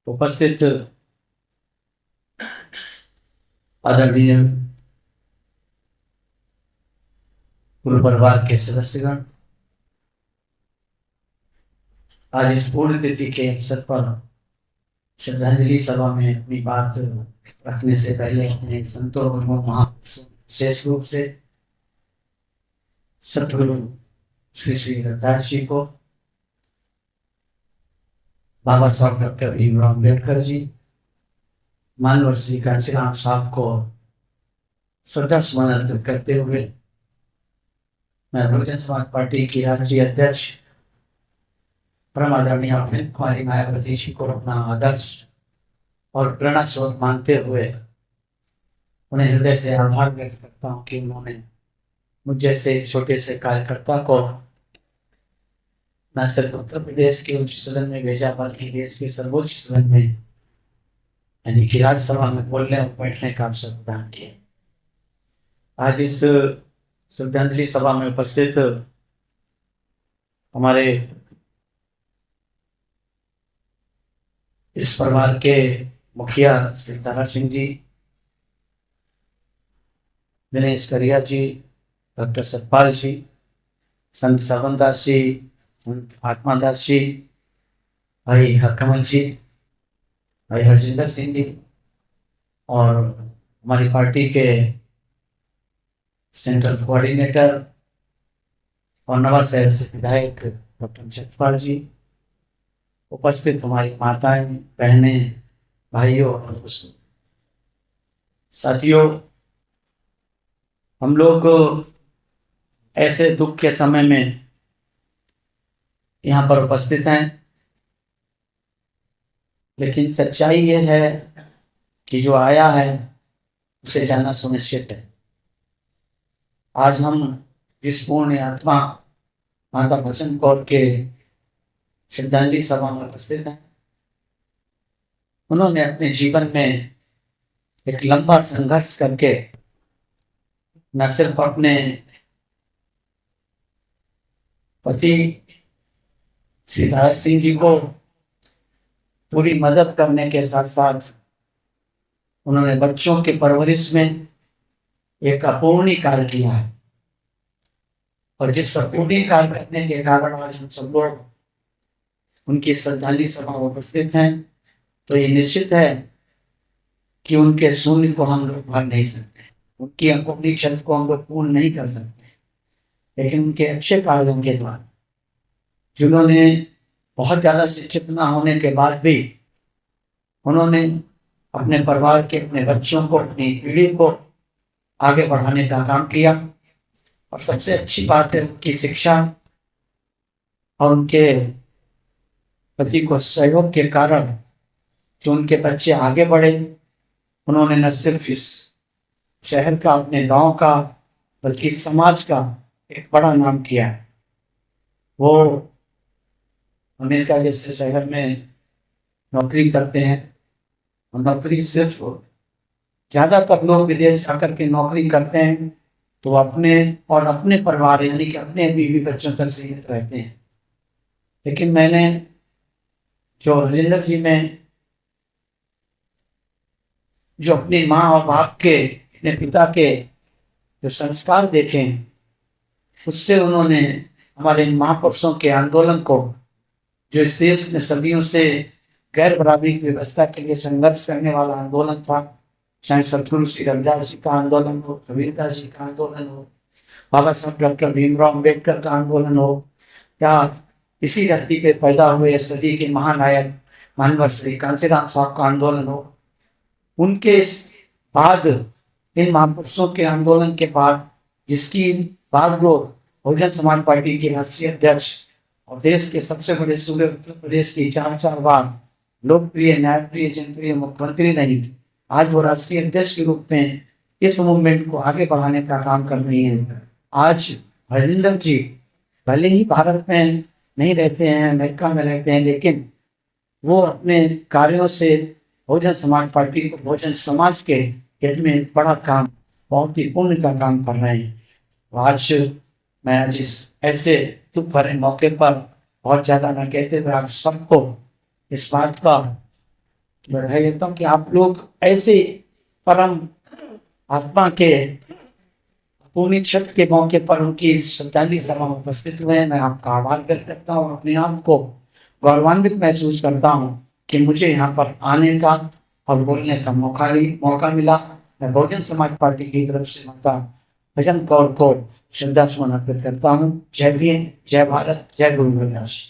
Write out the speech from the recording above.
उपस्थित आदरणीय गुरु परिवार के सदस्यगण, आज इस पूर्ण तिथि के अवसर पर श्रद्धांजलि सभा में अपनी बात रखने से पहले अपने संतों और विशेष रूप से सतगुरु श्री श्री रविदास जी को, बाबा साहब डॉक्टर भीमराव अम्बेडकर जी, मानवर श्री कांशीराम साहब को श्रद्धा सुमन अर्पित करते हुए मैं बहुजन समाज पार्टी की राष्ट्रीय अध्यक्ष परम आदरणीय कुमारी मायावती जी को अपना आदर्श और प्रेरणा स्रोत मानते हुए उन्हें हृदय से आभार व्यक्त करता हूँ कि उन्होंने मुझ जैसे छोटे से कार्यकर्ता को न सिर्फ उत्तर प्रदेश के उच्च सदन में भेजा बल्कि देश के सर्वोच्च सदन में यानी कि राज्यसभा में बोलने और बैठने का अवसर प्रदान किया। आज इस श्रद्धांजलि सभा में उपस्थित हमारे इस परिवार के मुखिया श्री तारा सिंह जी, दिनेश करिया जी, डॉक्टर सतपाल जी, संत सावन दास जी, संत आत्मादास जी, भाई हरकमल जी, भाई हरजिंदर सिंह जी और हमारी पार्टी के सेंट्रल कोऑर्डिनेटर और नवा शहर से विधायक डॉक्टर सतपाल जी, उपस्थित हमारी माताएं, बहनें, भाइयों और साथियों, हम लोग ऐसे दुख के समय में यहाँ पर उपस्थित हैं, लेकिन सच्चाई ये है कि जो आया है उसे जाना सुनिश्चित है। आज हम जिस पूर्ण आत्मा माता भजन कौर के श्रद्धांजलि सभा में उपस्थित हैं, उन्होंने अपने जीवन में एक लंबा संघर्ष करके न सिर्फ अपने पति श्री तारा सिंह जी को पूरी मदद करने के साथ साथ उन्होंने बच्चों के परवरिश में एक अपूर्णी कार्य किया है और जिस अपूर्णी कार्य करने के कारण आज हम सब लोग उनकी श्रद्धांजलि सभा में उपस्थित हैं, तो ये निश्चित है कि उनके शून्य को हम लोग भर नहीं सकते, उनकी अपूर्णी क्षमता को हम लोग पूर्ण नहीं कर सकते, लेकिन उनके अच्छे कार्यों के द्वारा जिन्होंने बहुत ज़्यादा शिक्षित न होने के बाद भी उन्होंने अपने परिवार के, अपने बच्चों को, अपनी पीढ़ी को आगे बढ़ाने का काम किया। और सबसे अच्छी बात है उनकी शिक्षा और उनके पति को सहयोग के कारण जो उनके बच्चे आगे बढ़े, उन्होंने न सिर्फ इस शहर का, अपने गांव का, बल्कि समाज का एक बड़ा नाम किया है। वो अमेरिका जैसे शहर में नौकरी करते हैं और नौकरी सिर्फ, ज़्यादातर लोग विदेश जाकर के नौकरी करते हैं तो अपने और अपने परिवार यानी कि अपने बीवी बच्चों तक सीमित रहते हैं, लेकिन मैंने जो जिंदगी में जो अपनी माँ और बाप के, अपने पिता के जो संस्कार देखे उससे उन्होंने हमारे महापुरुषों के आंदोलन को, जो इस देश में सदियों से गैर बराबरी की व्यवस्था के लिए संघर्ष करने वाला आंदोलन था, चाहे सतगुरु श्री रविदास जी का आंदोलन हो, कबीरदास जी का आंदोलन हो, बाबा साहब डॉक्टर भीमराव अम्बेडकर का आंदोलन हो, या इसी धरती पे पैदा हुए सदी के महानायक मानवर श्री कांशीराम साहब का आंदोलन हो, उनके बाद, इन महापुरुषों के आंदोलन के बाद जिसकी बागडोर बहुजन समाज पार्टी के राष्ट्रीय अध्यक्ष और देश के सबसे बड़े सूबे उत्तर प्रदेश की 4 बार लोकप्रिय, न्यायप्रिय, जनप्रिय मुख्यमंत्री नहीं, आज वो राष्ट्रीय अध्यक्ष के रूप में इस मूवमेंट को आगे बढ़ाने का काम कर रही हैं। आज हरजिंदर जी भले ही भारत में नहीं रहते हैं, अमेरिका में रहते हैं, लेकिन वो अपने कार्यों से बहुजन समाज पार्टी को, बहुजन समाज के हित में एक बड़ा काम, बहुत ही पुण्य का काम कर रहे हैं। आज मैं आज इस ऐसे दुख भरे मौके पर बहुत ज़्यादा न कहते हुए आप सबको इस बात का बधाई देता हूँ कि आप लोग ऐसे परम आत्मा के पुण्य छठ के मौके पर उनकी श्रद्धांजलि सभा में उपस्थित हुए। मैं आपका आभार व्यक्त करता हूँ, अपने आप को गौरवान्वित महसूस करता हूँ कि मुझे यहाँ पर आने का और बोलने का मौका मिला। मैं बहुजन समाज पार्टी की तरफ से माता भजन कौर को श्रद्धा सुमन अर्पित करता हूँ। जय भीम, जय भारत, जय गुरु रविदास।